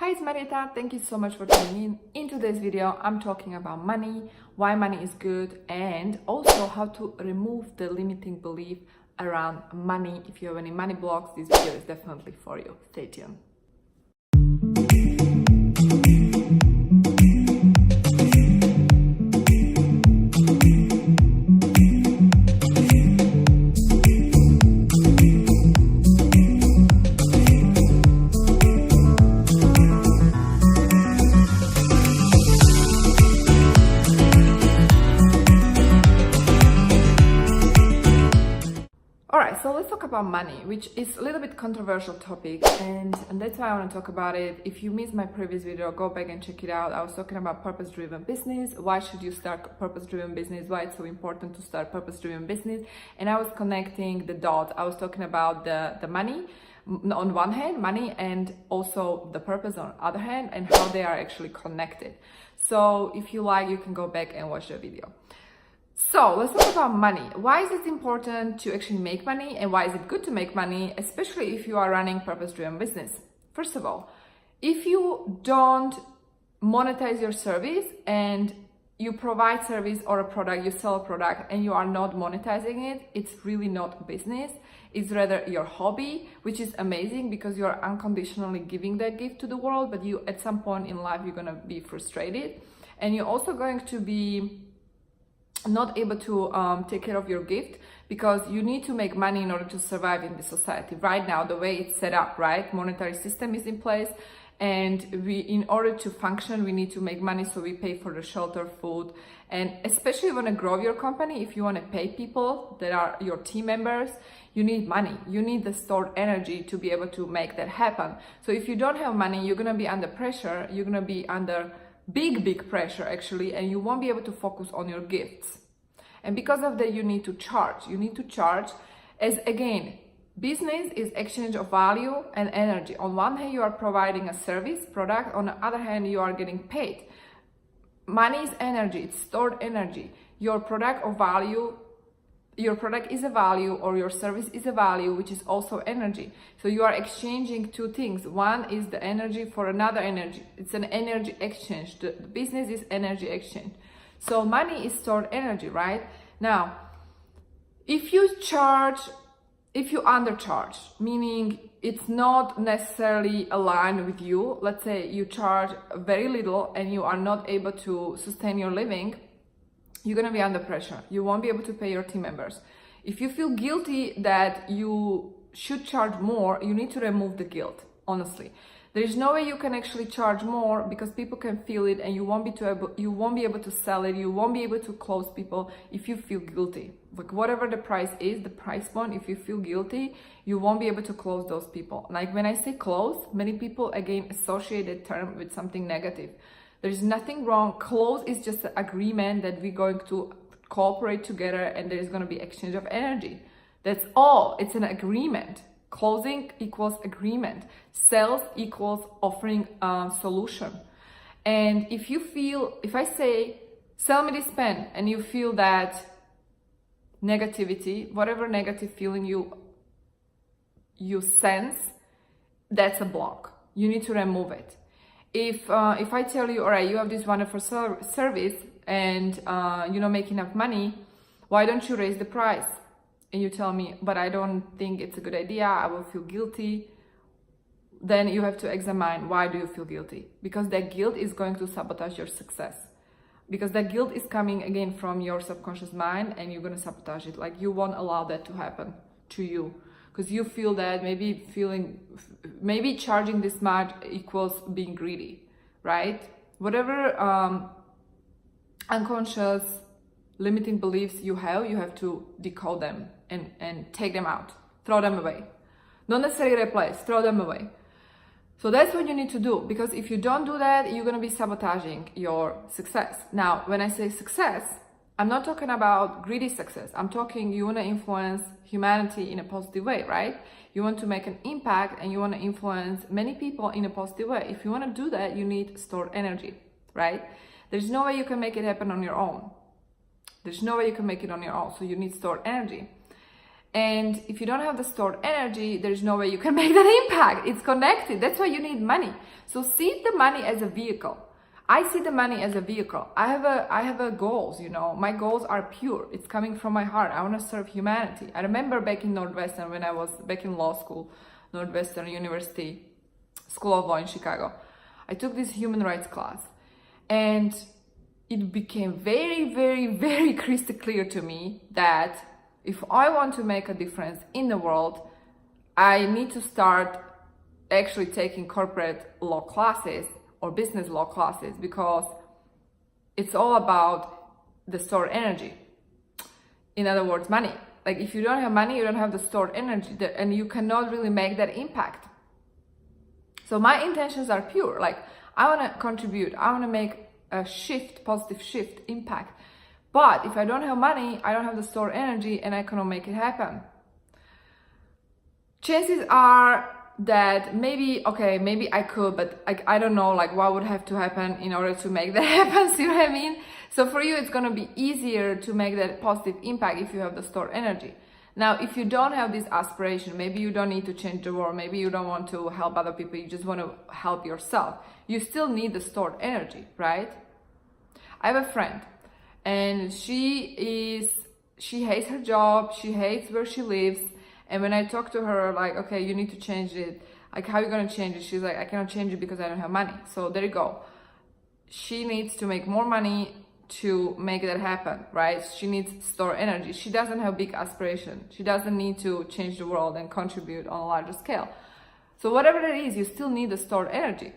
Hi, it's Marieta. Thank you so much for tuning in. In today's video, I'm talking about money, why money is good, and also how to remove the limiting belief around money. If you have any money blocks, this video is definitely for you. Stay tuned. So let's talk about money, which is a little bit controversial topic, and that's why I want to talk about it. If you missed my previous video, go back and check it out. I was talking about purpose-driven business. Why should you start purpose-driven business? Why it's so important to start purpose-driven business? And I was connecting the dots. I was talking about the money on one hand, money, and also the purpose on the other hand, and how they are actually connected. So if you like, you can go back and watch the video. So let's talk about money. Why is it important to actually make money, and why is it good to make money, especially if you are running purpose-driven business? First of all, if you don't monetize your service and you provide service or a product, you sell a product and you are not monetizing it, it's really not business. It's rather your hobby, which is amazing because you're unconditionally giving that gift to the world, but you at some point in life, you're gonna be frustrated, and you're also going to be not able to take care of your gift, because you need to make money in order to survive in the society. Right now, the way it's set up, right? Monetary system is in place, and in order to function, we need to make money, so we pay for the shelter, food, and especially if you want to grow your company, if you want to pay people that are your team members, you need money. You need the stored energy to be able to make that happen. So if you don't have money, you're going to be under pressure. You're going to be under big pressure actually, and you won't be able to focus on your gifts. And because of that, you need to charge. As again, business is exchange of value and energy. On one hand, you are providing a service product, on the other hand, you are getting paid. Money is energy, it's stored energy. Your product or value, your product is a value, or your service is a value, which is also energy. So you are exchanging two things. One is the energy for another energy. It's an energy exchange. The business is energy exchange. So money is stored energy, right? Now, if you undercharge, meaning it's not necessarily aligned with you, let's say you charge very little and you are not able to sustain your living, you're going to be under pressure. You won't be able to pay your team members. If you feel guilty that you should charge more, you need to remove the guilt, honestly. There is no way you can actually charge more, because people can feel it, and you won't be able to sell it. You won't be able to close people if you feel guilty. Like whatever the price is, the price point, if you feel guilty, you won't be able to close those people. Like when I say close, many people again associate the term with something negative. There's nothing wrong. Close is just an agreement that we're going to cooperate together and there's going to be exchange of energy. That's all. It's an agreement. Closing equals agreement. Sales equals offering a solution. And if I say, sell me this pen, and you feel that negativity, whatever negative feeling you sense, that's a block. You need to remove it. If I tell you, all right, you have this wonderful service and you don't make enough money, why don't you raise the price? And you tell me, but I don't think it's a good idea, I will feel guilty. Then you have to examine, why do you feel guilty? Because that guilt is going to sabotage your success. Because that guilt is coming again from your subconscious mind, and you're going to sabotage it. Like you won't allow that to happen to you. Because you feel that maybe charging this much equals being greedy, right? Whatever unconscious limiting beliefs you have to decode them and take them out, throw them away. Not necessarily replace, throw them away. So that's what you need to do, because if you don't do that, you're going to be sabotaging your success. Now, when I say success, I'm not talking about greedy success. I'm talking you want to influence humanity in a positive way, right? You want to make an impact and you want to influence many people in a positive way. If you want to do that, you need stored energy, right? There's no way you can make it happen on your own. So you need stored energy. And if you don't have the stored energy, there's no way you can make that impact. It's connected. That's why you need money. So see the money as a vehicle. I see the money as a vehicle. I have a goals, you know. My goals are pure. It's coming from my heart. I want to serve humanity. I remember back in Northwestern, when I was back in law school, Northwestern University, School of Law in Chicago. I took this human rights class, and it became very, very, very crystal clear to me that if I want to make a difference in the world, I need to start actually taking corporate law classes or business law classes, because it's all about the stored energy. In other words, money. Like if you don't have money, you don't have the stored energy, and you cannot really make that impact. So my intentions are pure. Like I want to contribute. I want to make a shift, positive shift, impact. But if I don't have money, I don't have the stored energy, and I cannot make it happen. Chances are that maybe I could, but I don't know like what would have to happen in order to make that happen. See what I mean? So for you, it's going to be easier to make that positive impact if you have the stored energy. Now, if you don't have this aspiration, maybe you don't need to change the world, maybe you don't want to help other people, you just want to help yourself, you still need the stored energy, right? I have a friend, and she hates her job, she hates where she lives. And when I talk to her, like, okay, you need to change it. Like, how are you going to change it? She's like, I cannot change it because I don't have money. So there you go. She needs to make more money to make that happen, right? She needs stored energy. She doesn't have big aspiration. She doesn't need to change the world and contribute on a larger scale. So whatever it is, you still need the stored energy.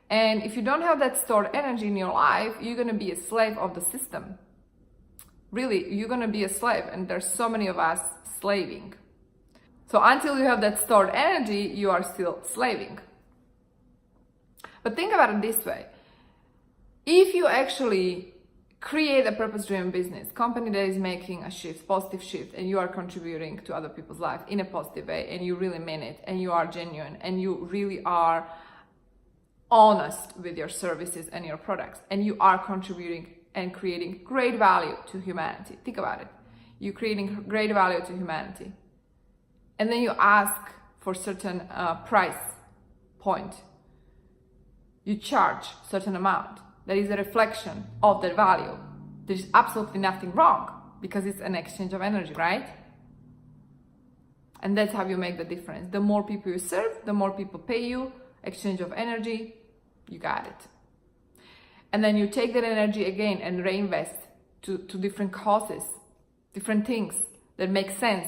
And if you don't have that stored energy in your life, you're going to be a slave of the system. Really, you're going to be a slave. And there's so many of us slaving. So until you have that stored energy, you are still slaving. But think about it this way. If you actually create a purpose-driven business, company that is making a shift, positive shift, and you are contributing to other people's life in a positive way, and you really mean it, and you are genuine, and you really are honest with your services and your products, and you are contributing and creating great value to humanity. Think about it. You're creating great value to humanity. And then you ask for certain price point. You charge certain amount. That is a reflection of that value. There's absolutely nothing wrong because it's an exchange of energy, right? And that's how you make the difference. The more people you serve, the more people pay you. Exchange of energy, you got it. And then you take that energy again and reinvest to different causes, different things that make sense,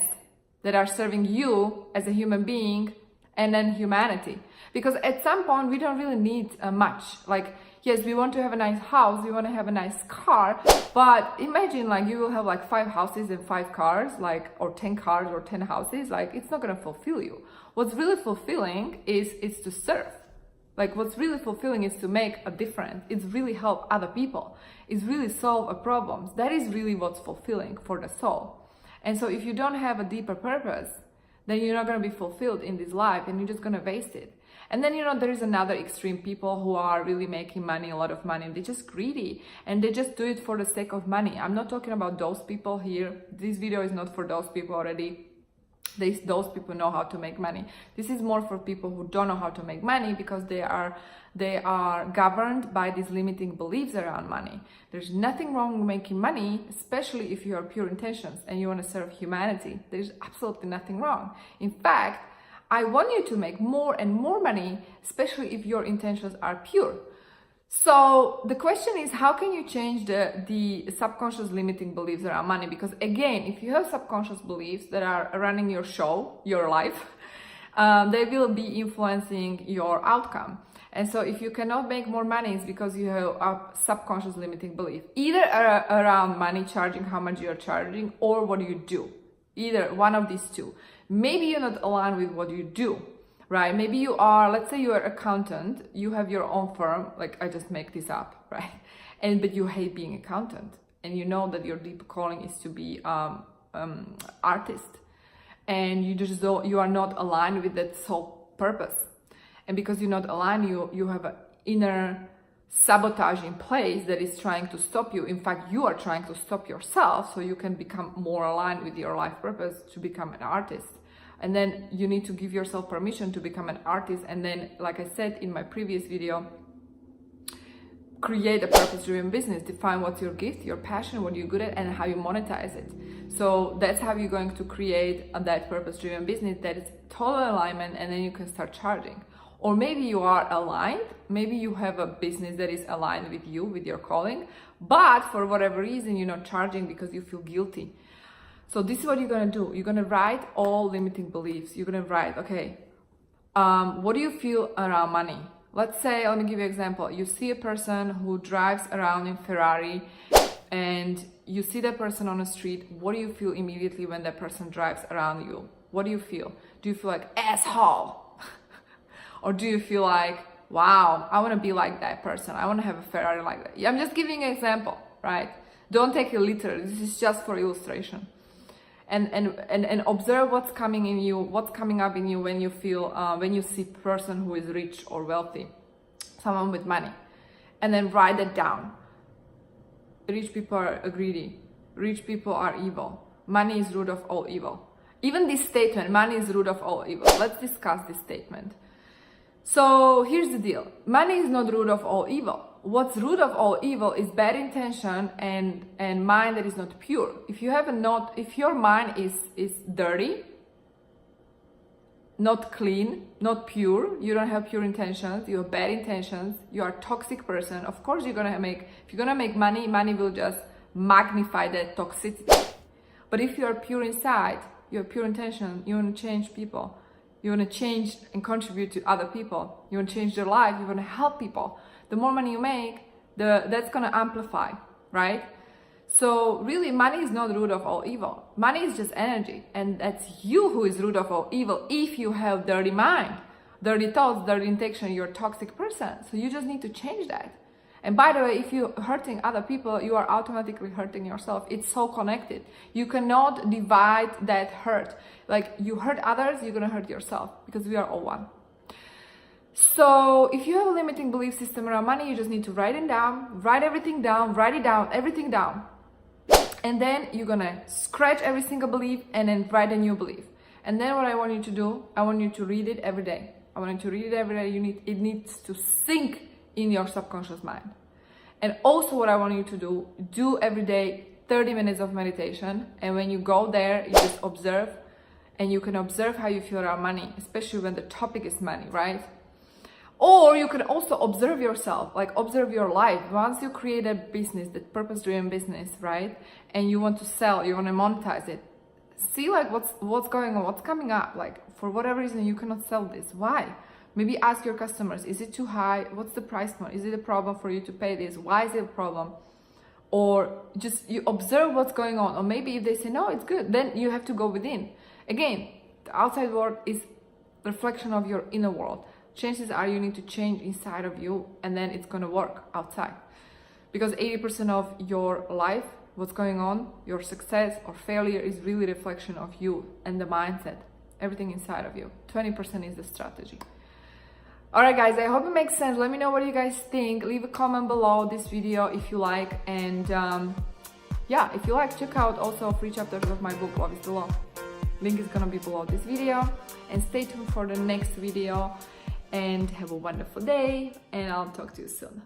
that are serving you as a human being and then humanity. Because at some point, we don't really need much. Like, yes, we want to have a nice house, we want to have a nice car, but imagine like you will have like 5 houses and 5 cars, like, or 10 cars or 10 houses, like it's not going to fulfill you. What's really fulfilling is to serve. Like what's really fulfilling is to make a difference. It's really help other people. It's really solve a problem. That is really what's fulfilling for the soul. And so if you don't have a deeper purpose, then you're not going to be fulfilled in this life and you're just going to waste it. And then, you know, there is another extreme, people who are really making money, a lot of money, and they're just greedy and they just do it for the sake of money. I'm not talking about those people here. This video is not for those people already. Those people know how to make money. This is more for people who don't know how to make money because they are governed by these limiting beliefs around money. There's nothing wrong with making money, especially if you have pure intentions and you want to serve humanity. There's absolutely nothing wrong. In fact, I want you to make more and more money, especially if your intentions are pure. So the question is, how can you change the subconscious limiting beliefs around money? Because again, if you have subconscious beliefs that are running your show, your life, they will be influencing your outcome. And so if you cannot make more money, it's because you have a subconscious limiting belief, either around money, charging how much you're charging, or what you do. Either one of these two. Maybe you're not aligned with what you do, right? Maybe you are, let's say you're an accountant, you have your own firm, like I just make this up, right? But you hate being an accountant, and you know that your deep calling is to be artist, and you are not aligned with that sole purpose. And because you're not aligned, you have an inner sabotage in place that is trying to stop you. In fact, you are trying to stop yourself so you can become more aligned with your life purpose to become an artist. And then you need to give yourself permission to become an artist. And then, like I said in my previous video, create a purpose-driven business. Define what's your gift, your passion, what you're good at, and how you monetize it. So that's how you're going to create that purpose-driven business that is total alignment, and then you can start charging. Or maybe you are aligned, maybe you have a business that is aligned with you, with your calling, but for whatever reason you're not charging because you feel guilty. So this is what you're gonna do. You're gonna write all limiting beliefs. You're gonna write, okay, what do you feel around money? Let's say, let me give you an example. You see a person who drives around in Ferrari, and you see that person on the street. What do you feel immediately when that person drives around you? What do you feel? Do you feel like asshole? Or do you feel like, wow, I want to be like that person. I want to have a Ferrari like that. I'm just giving an example, right? Don't take it literally. This is just for illustration. And observe what's coming in you, what's coming up in you when you feel, when you see a person who is rich or wealthy, someone with money. And then write it down. Rich people are greedy. Rich people are evil. Money is root of all evil. Even this statement, money is root of all evil. Let's discuss this statement. So here's the deal. Money is not root of all evil. What's root of all evil is bad intention and mind that is not pure. If you have if your mind is dirty, not clean, not pure, you don't have pure intentions, you have bad intentions, you are a toxic person, of course if you're gonna make money, money will just magnify that toxicity. But if you are pure inside, you have pure intention, you want to change people, you want to change and contribute to other people, you want to change their life, you want to help people. The more money you make, that's going to amplify, right? So really, money is not the root of all evil. Money is just energy, and that's you who is root of all evil. If you have dirty mind, dirty thoughts, dirty intention, you're a toxic person. So you just need to change that. And by the way, if you're hurting other people, you are automatically hurting yourself. It's so connected. You cannot divide that hurt. Like, you hurt others, you're gonna hurt yourself, because we are all one. So if you have a limiting belief system around money, you just need to write it down, write everything down, write it down, everything down. And then you're gonna scratch every single belief and then write a new belief. And then what I want you to do, I want you to read it every day. I want you to read it every day. It needs to sink in your subconscious mind. And also what I want you to do every day 30 minutes of meditation. And when you go there, you just observe, and you can observe how you feel around money, especially when the topic is money, right? Or you can also observe yourself, like observe your life. Once you create a business, that purpose-driven business, right? And you want to sell, you want to monetize it. See like what's going on, what's coming up. Like, for whatever reason you cannot sell this. Why? Maybe ask your customers, is it too high? What's the price point? Is it a problem for you to pay this? Why is it a problem? Or just you observe what's going on. Or maybe if they say, no, it's good, then you have to go within. Again, the outside world is a reflection of your inner world. Chances are you need to change inside of you, and then it's going to work outside. Because 80% of your life, what's going on, your success or failure, is really a reflection of you and the mindset, everything inside of you. 20% is the strategy. Alright guys, I hope it makes sense. Let me know what you guys think. Leave a comment below this video if you like. And yeah, if you like, check out also free chapters of my book, Love is the Law. Link is gonna be below this video. And stay tuned for the next video. And have a wonderful day. And I'll talk to you soon.